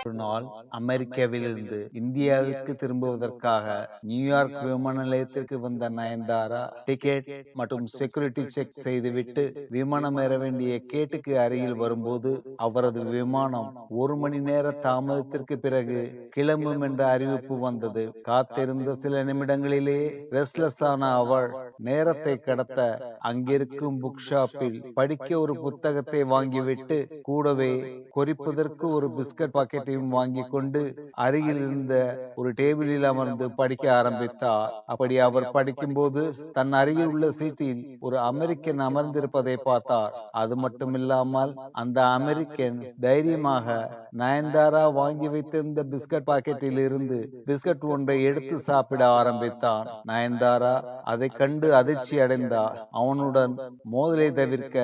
ஒரு நாள் அமெரிக்காவிலிருந்து இந்தியாவிற்கு திரும்புவதற்காக நியூயார்க் விமான நிலையத்திற்கு வந்த நயன்தாரா டிக்கெட் மற்றும் செக்யூரிட்டி செக் செய்துவிட்டு விமானம் ஏற வேண்டிய கேட்டுக்கு அருகில் வரும்போது அவரது விமானம் 1 மணி நேர தாமதத்திற்கு பிறகு கிளம்பும் என்ற அறிவிப்பு வந்தது. காத்திருந்த சில நிமிடங்களிலேயே ரெஸ்ட்லெஸ் ஆன அவள் நேரத்தை கடத்த அங்கிருக்கும் புக் ஷாப்பில் படிக்க ஒரு புத்தகத்தை வாங்கிவிட்டு கூடவே கொறிப்பதற்கு ஒரு பிஸ்கட் பாக்கெட்டையும் வாங்கி கொண்டு அருகில் இருந்த ஒரு டேபிளில் அமர்ந்து படிக்க ஆரம்பித்தார். அப்படி அவர் படிக்கும்போது தன் அருகில் உள்ள சீட்டில் ஒரு அமெரிக்கன் அமர்ந்திருப்பதை பார்த்தார். அது மட்டுமில்லாமல் அந்த அமெரிக்கன் தைரியமாக நயன்தாரா வாங்கி வைத்திருந்த பிஸ்கட் பாக்கெட்டில் இருந்து பிஸ்கட் ஒன்றை எடுத்து சாப்பிட ஆரம்பித்தான். நயன்தாரா அதை கண்டு அதிர்ச்சி அடைந்தார். அவனுடன் மோதலை தவிர்க்க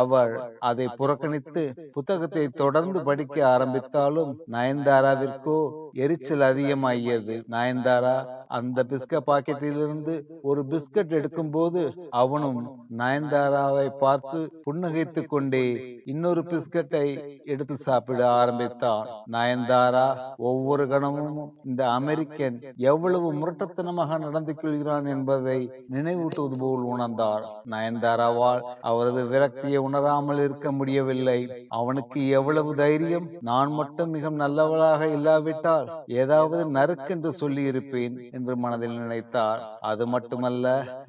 அவள் அதை புறக்கணித்து புத்தகத்தை தொடர்ந்து படிக்க ஆரம்பித்தாலும் நயன்தாராவிற்கோ எரிச்சல் அதிகமாகியது. நயன்தாரா அந்த பிஸ்கட் பாக்கெட்டிலிருந்து ஒரு பிஸ்கட் எடுக்கும் போது அவனும் நயன்தாராவை பார்த்து புன்னகைத்து கொண்டே இன்னொரு பிஸ்கட்டை எடுத்து சாப்பிட ஆரம்பித்தான். நயன்தாரா ஒவ்வொரு கணமும் இந்த அமெரிக்கன் எவ்வளவு முரட்டத்தனமாக நடந்து கொள்கிறான் என்பதை நினைவூட்டுவது போல் உணர்ந்தார். நயன்தாராவால் அவரது விரக்தியை உணராமல் இருக்க முடியவில்லை. அவனுக்கு எவ்வளவு தைரியம்! நான் மட்டும் மிக நல்லவளாக இல்லாவிட்டால் ஏதாவது நறுக்கென்று சொல்லி இருப்பேன் என்று மனதில் நினைத்தார். அது மட்டுமல்ல,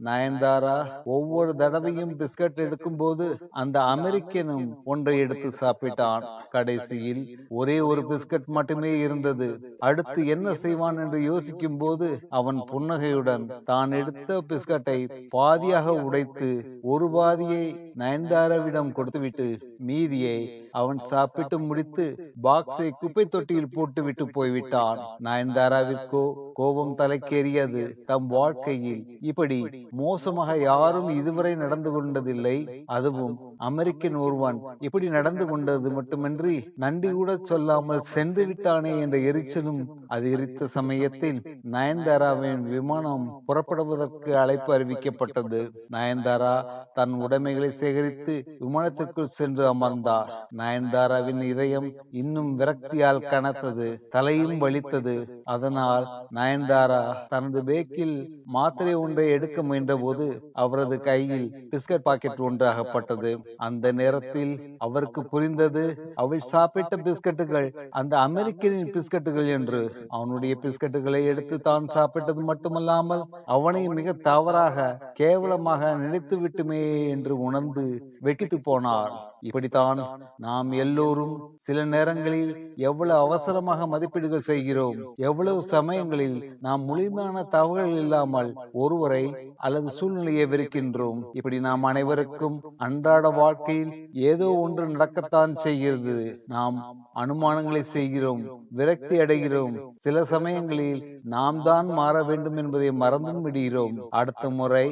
நயன்தாரா ஒவ்வொரு தடவையும் பிஸ்கட் எடுக்கும் போது அந்த அமெரிக்கனும் ஒன்றை எடுத்து சாப்பிட்டான். கடைசியில் ஒரே ஒரு பிஸ்கட் மட்டுமே இருந்தது. அடுத்து என்ன செய்வான் என்று யோசிக்கும் போது அவன் புன்னகையுடன் தான் எடுத்த பிஸ்கட்டை பாதியாக உடைத்து ஒரு பாதியை நயன்தாராவிடம் கொடுத்துவிட்டு மீதியை அவன் சாப்பிட்டு முடித்து பாக்ஸை குப்பை தொட்டியில் போட்டுவிட்டு போய்விட்டான். நயன்தாராவிற்கோ கோபம் தலைக்கேறியது. தம் வாழ்க்கையில் இப்படி மோசமாக யாரும் இதுவரை நடந்து கொண்டதில்லை. அதுவும் அமெரிக்கன் ஒருவன் இப்படி நடந்து கொண்டது மட்டுமின்றி நன்றி கூட சொல்லாமல் சென்று விட்டானே என்ற எரிச்சலும் அதிகரித்த சமயத்தில் நயன்தாராவின் விமானம் புறப்படுவதற்கு அழைப்பு அறிவிக்கப்பட்டது. நயன்தாரா தன் உடைமைகளை சேகரித்து விமானத்திற்குள் சென்று அமர்ந்தார். நயன்தாராவின் இதயம் இன்னும் விரக்தியால் கனத்தது. தலையும் வலித்தது. அதனால் நயன்தாரா தனது பேக்கில் மாத்திரை ஒன்றை எடுக்க முயன்ற போது அவரது கையில் பிஸ்கட் பாக்கெட் ஒன்று அகப்பட்டது. அந்த நேரத்தில் அவருக்கு புரிந்தது, அவள் சாப்பிட்ட பிஸ்கட்டுகள் அந்த அமெரிக்கனின் பிஸ்கட்டுகள் என்று. அவனுடைய பிஸ்கட்டுகளை எடுத்து தான் சாப்பிட்டது மட்டுமல்லாமல் அவனை மிக தவறாக கேவலமாக நினைத்து விட்டுமே என்று உணர்ந்து வெட்டித்து போனார். இப்படித்தான் நாம் எல்லோரும் சில நேரங்களில் எவ்வளவு அவசரமாக மதிப்பீடுகள் செய்கிறோம். எவ்வளவு சமயங்களில் நாம் முழுமையான தகவல்கள் இல்லாமல் ஒருவரை அல்லது சூழ்நிலையை வெறுக்கின்றோம். இப்படி நாம் அனைவருக்கும் அன்றாட வாழ்க்கையில் ஏதோ ஒன்று நடக்கத்தான் செய்கிறது. நாம் அனுமானங்களை செய்கிறோம், விரக்தி அடைகிறோம். சில சமயங்களில் நாம் தான் மாற வேண்டும் என்பதை மறந்தும் விடுகிறோம். அடுத்த முறை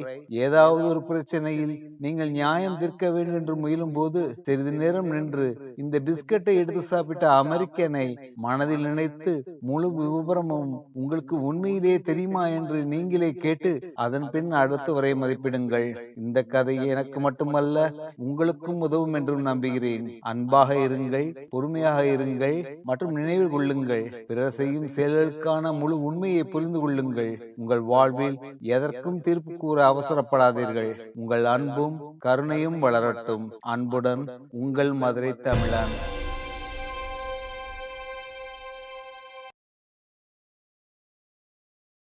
ஏதாவது ஒரு பிரச்சனையில் நீங்கள் நியாயம் தீர்க்க வேண்டும் என்று முயலும் போது சிறிது நேரம் நின்று இந்த பிஸ்கட்டை எடுத்து சாப்பிட்ட அமெரிக்கனை மனதில் நினைத்து முழு விவரமும் உங்களுக்கு உண்மையிலேயே தெரியுமா என்று நீங்களே கேட்டு அதன் பின் அடுத்த வரை மதிப்பிடுங்கள். இந்த கதை எனக்கு மட்டுமல்ல, உங்களுக்கும் உதவும் என்றும் நம்புகிறேன். அன்பாக இருங்கள், பொறுமையாக இருங்கள் மற்றும் நினைவில் கொள்ளுங்கள். பிறர் செய்யும் செயல்களுக்கான முழு உண்மையை புரிந்து கொள்ளுங்கள். உங்கள் வாழ்வில் எதற்கும் தீர்ப்பு கூற அவசரப்படாதீர்கள். உங்கள் அன்பும் கருணையும் வளரட்டும். அன்புடன் உங்கள் மதுரை தமிழன்.